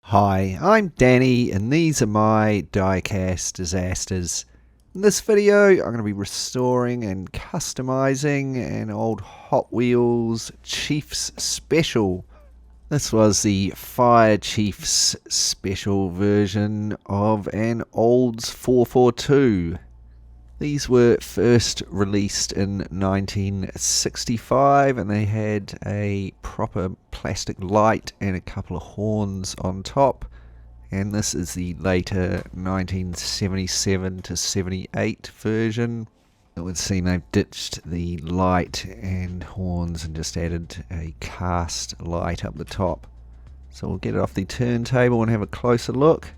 Hi, I'm Danny and these are my Diecast Disasters. In this video I'm going to be restoring and customizing an old Hot Wheels Chiefs Special. This was the Fire Chiefs Special version of an Olds 442. These were first released in 1965 and they had a proper plastic light and a couple of horns on top. And this is the later 1977 to 78 version. It would seem they've ditched the light and horns and just added a cast light up the top. So we'll get it off the turntable and have a closer look.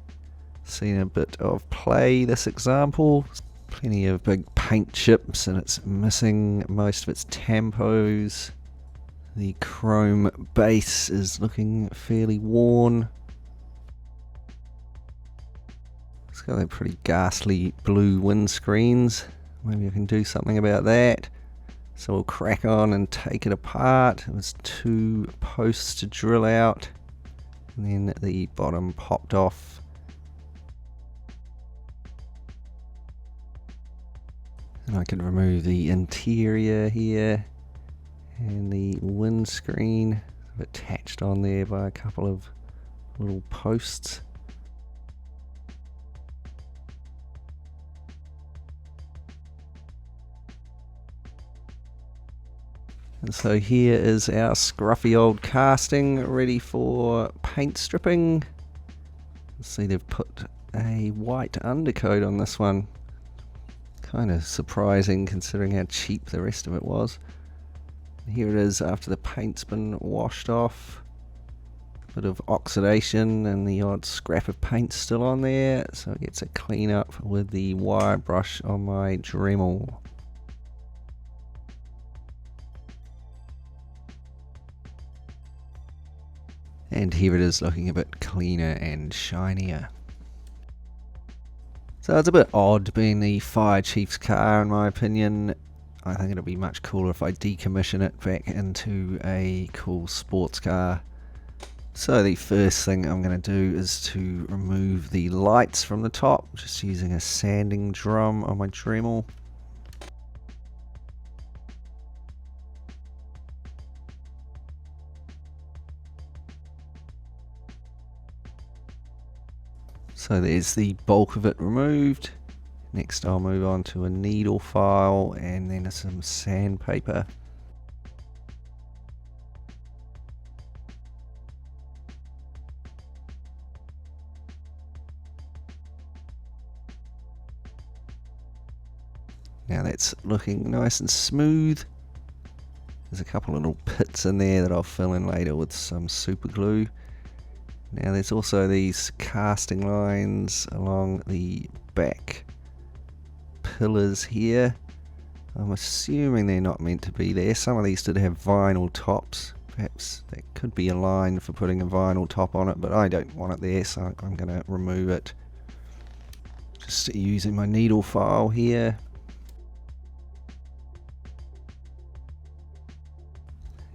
Seen a bit of play this example. Plenty of big paint chips and it's missing most of its tampos. The chrome base is looking fairly worn. It's got that pretty ghastly blue windscreens. Maybe I can do something about that. So we'll crack on and take it apart. It was 2 posts to drill out and then the bottom popped off. And I can remove the interior here and the windscreen attached on there by a couple of little posts. And so here is our scruffy old casting ready for paint stripping. See, they've put a white undercoat on this one. Kind of surprising considering how cheap the rest of it was. Here it is after the paint's been washed off. A bit of oxidation and the odd scrap of paint still on there, so it gets a clean up with the wire brush on my Dremel. And here it is looking a bit cleaner and shinier. So it's a bit odd being the Fire Chief's car in my opinion. I think it'll be much cooler if I decommission it back into a cool sports car. So the first thing I'm going to do is to remove the lights from the top, just using a sanding drum on my Dremel. So there's the bulk of it removed. Next I'll move on to a needle file and then some sandpaper. Now that's looking nice and smooth. There's a couple of little pits in there that I'll fill in later with some super glue. Now there's also these casting lines along the back pillars here. I'm assuming they're not meant to be there. Some of these did have vinyl tops. Perhaps that could be a line for putting a vinyl top on it, but I don't want it there, so I'm going to remove it. Just using my needle file here.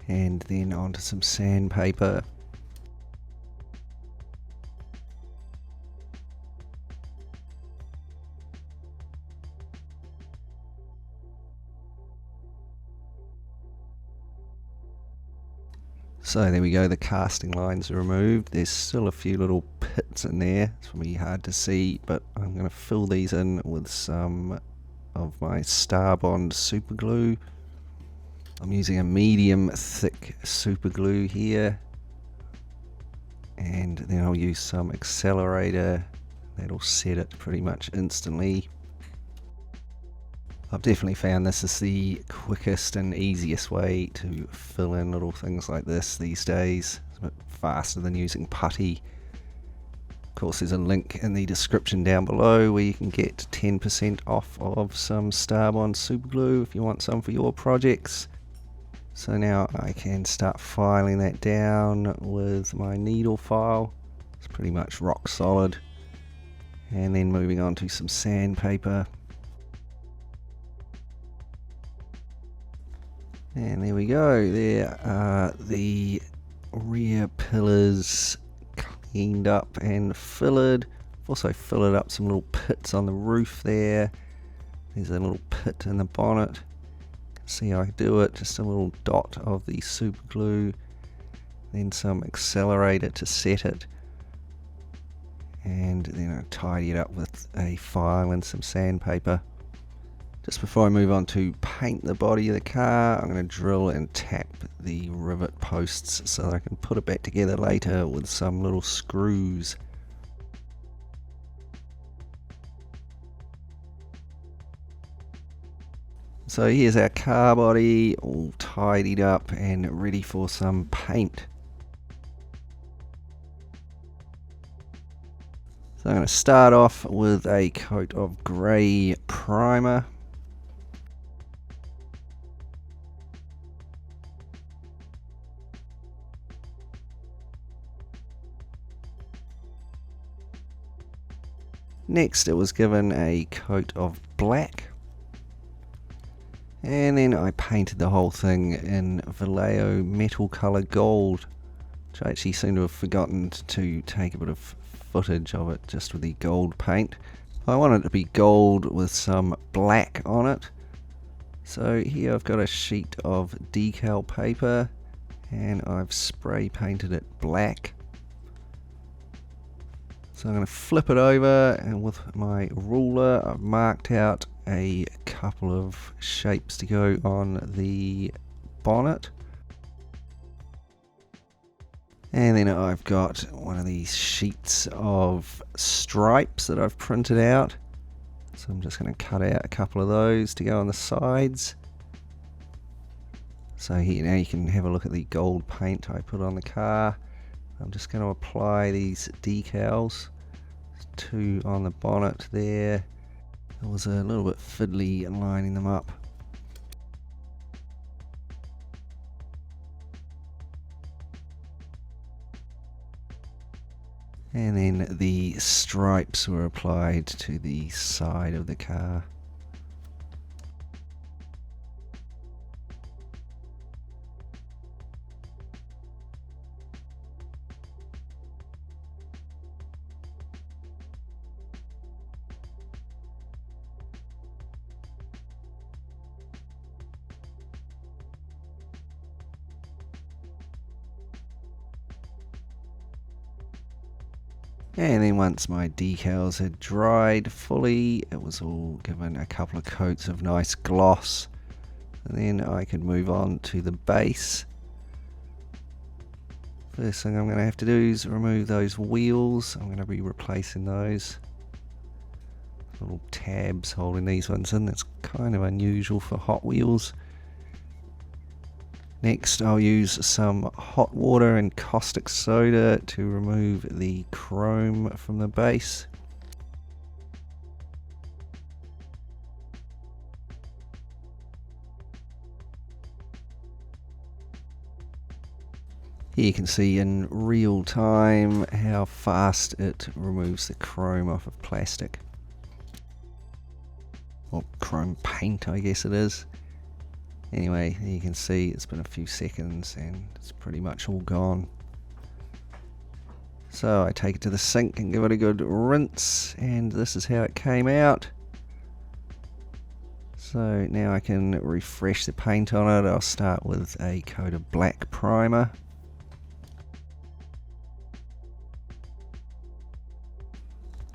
And then onto some sandpaper. So there we go, the casting lines are removed. There's still a few little pits in there. It's going to be hard to see, but I'm going to fill these in with some of my Starbond super glue. I'm using a medium thick super glue here. And then I'll use some accelerator. That'll set it pretty much instantly. I've definitely found this is the quickest and easiest way to fill in little things like this these days. It's a bit faster than using putty. Of course, there's a link in the description down below where you can get 10% off of some Starbond super glue if you want some for your projects. So now I can start filing that down with my needle file. It's pretty much rock solid. And then moving on to some sandpaper. And there we go, there are the rear pillars cleaned up and fillered. I've also fillered up some little pits on the roof there. There's a little pit in the bonnet. See how I do it, just a little dot of the super glue, then some accelerator to set it, and then I tidy it up with a file and some sandpaper. Just before I move on to paint the body of the car, I'm going to drill and tap the rivet posts so that I can put it back together later with some little screws. So here's our car body all tidied up and ready for some paint. So I'm going to start off with a coat of grey primer. Next it was given a coat of black. And then I painted the whole thing in Vallejo metal colour gold, which I actually seem to have forgotten to take a bit of footage of it just with the gold paint. I want it to be gold with some black on it. So here I've got a sheet of decal paper and I've spray painted it black. So I'm going to flip it over, and with my ruler I've marked out a couple of shapes to go on the bonnet. And then I've got one of these sheets of stripes that I've printed out. So I'm just going to cut out a couple of those to go on the sides. So here now you can have a look at the gold paint I put on the car. I'm just going to apply these decals. There's two on the bonnet there. It was a little bit fiddly lining them up. And then the stripes were applied to the side of the car. And then once my decals had dried fully, it was all given a couple of coats of nice gloss. And then I could move on to the base. First thing I'm going to have to do is remove those wheels. I'm going to be replacing those. Little tabs holding these ones in. That's kind of unusual for Hot Wheels. Next I'll use some hot water and caustic soda to remove the chrome from the base. Here you can see in real time how fast it removes the chrome off of plastic. Or chrome paint, I guess it is. Anyway, you can see it's been a few seconds and it's pretty much all gone. So I take it to the sink and give it a good rinse, and this is how it came out. So now I can refresh the paint on it. I'll start with a coat of black primer.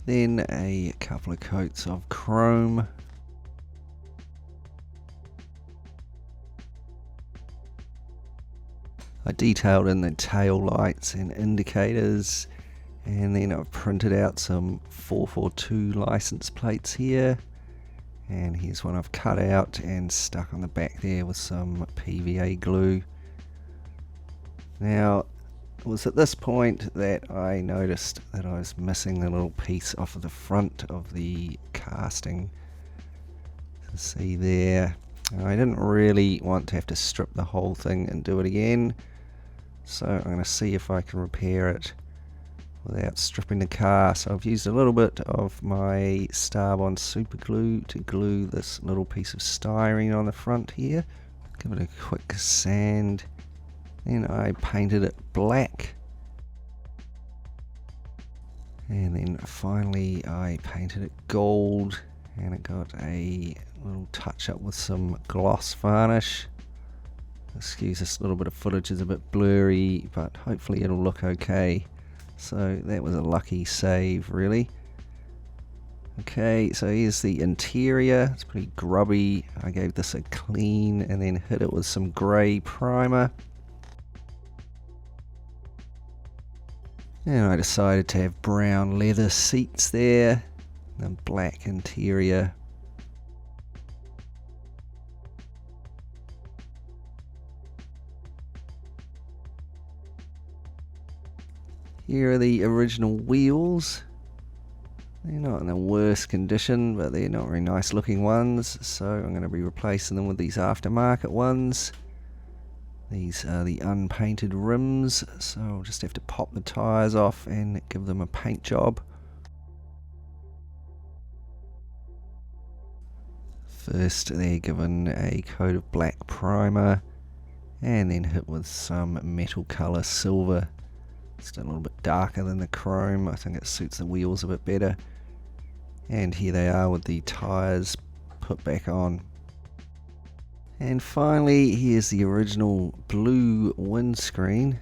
Then a couple of coats of chrome. I detailed in the tail lights and indicators, and then I've printed out some 442 license plates here, and here's one I've cut out and stuck on the back there with some PVA glue. Now it was at this point that I noticed that I was missing the little piece off of the front of the casting. You see there, I didn't really want to have to strip the whole thing and do it again. So I'm going to see if I can repair it without stripping the car. So I've used a little bit of my Starbond super glue to glue this little piece of styrene on the front here. Give it a quick sand. Then I painted it black. And then finally I painted it gold, and it got a little touch up with some gloss varnish. Excuse this little bit of footage is a bit blurry, but hopefully it'll look okay. So that was a lucky save, really. Okay, so here's the interior. It's pretty grubby. I gave this a clean and then hit it with some grey primer. And I decided to have brown leather seats there, and black interior. Here are the original wheels. They're not in the worst condition, but they're not very nice looking ones, so I'm going to be replacing them with these aftermarket ones. These are the unpainted rims, so I'll just have to pop the tyres off and give them a paint job. First they're given a coat of black primer and then hit with some metal colour silver. It's a little bit darker than the chrome. I think it suits the wheels a bit better. And here they are with the tyres put back on. And finally, here's the original blue windscreen.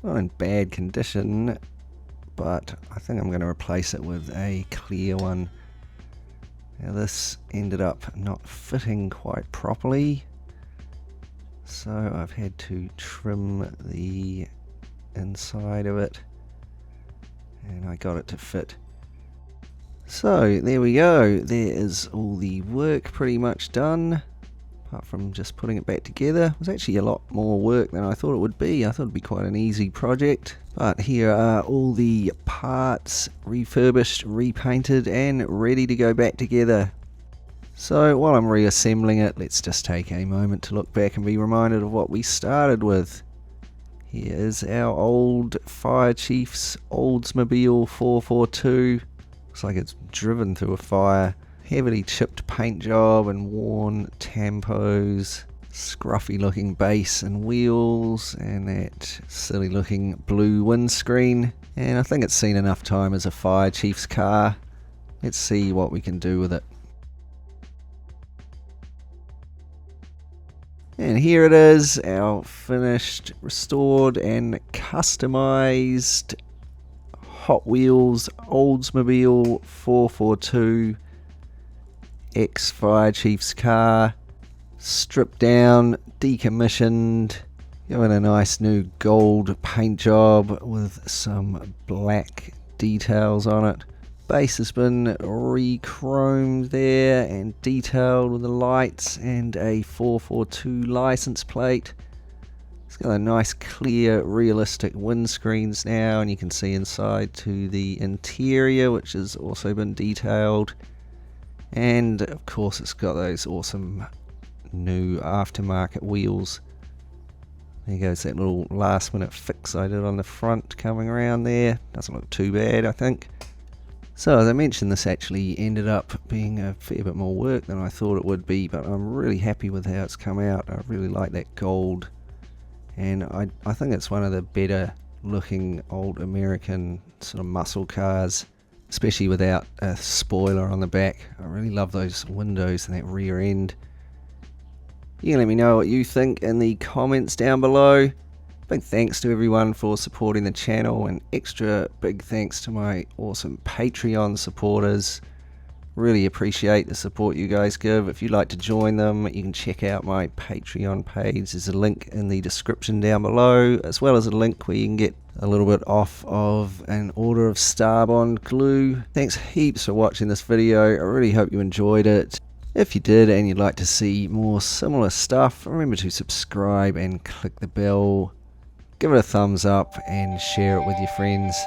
Not in bad condition, but I think I'm going to replace it with a clear one. Now this ended up not fitting quite properly, so I've had to trim the inside of it, and I got it to fit. So there we go, there is all the work pretty much done, apart from just putting it back together. It was actually a lot more work than I thought it would be. I thought it'd be quite an easy project, but here are all the parts refurbished, repainted and ready to go back together. So while I'm reassembling it, let's just take a moment to look back and be reminded of what we started with. Here is our old Fire Chief's Oldsmobile 442. Looks like it's driven through a fire. Heavily chipped paint job and worn tampos. Scruffy looking base and wheels, and that silly looking blue windscreen. And I think it's seen enough time as a Fire Chief's car. Let's see what we can do with it. And here it is, our finished, restored and customized Hot Wheels Oldsmobile 442 ex Fire Chief's car. Stripped down, decommissioned, given a nice new gold paint job with some black details on it. Base has been re-chromed there and detailed with the lights and a 442 license plate. It's got a nice clear realistic windscreens now, and you can see inside to the interior, which has also been detailed. And of course it's got those awesome new aftermarket wheels. There goes that little last minute fix I did on the front coming around there. Doesn't look too bad, I think. So as I mentioned, this actually ended up being a fair bit more work than I thought it would be, but I'm really happy with how it's come out. I really like that gold, and I think it's one of the better looking old American sort of muscle cars, especially without a spoiler on the back. I really love those windows and that rear end. You can let me know what you think in the comments down below. Big thanks to everyone for supporting the channel, and extra big thanks to my awesome Patreon supporters. Really appreciate the support you guys give. If you'd like to join them, you can check out my Patreon page. There's a link in the description down below, as well as a link where you can get a little bit off of an order of Starbond glue. Thanks heaps for watching this video. I really hope you enjoyed it. If you did and you'd like to see more similar stuff, remember to subscribe and click the bell. Give it a thumbs up and share it with your friends.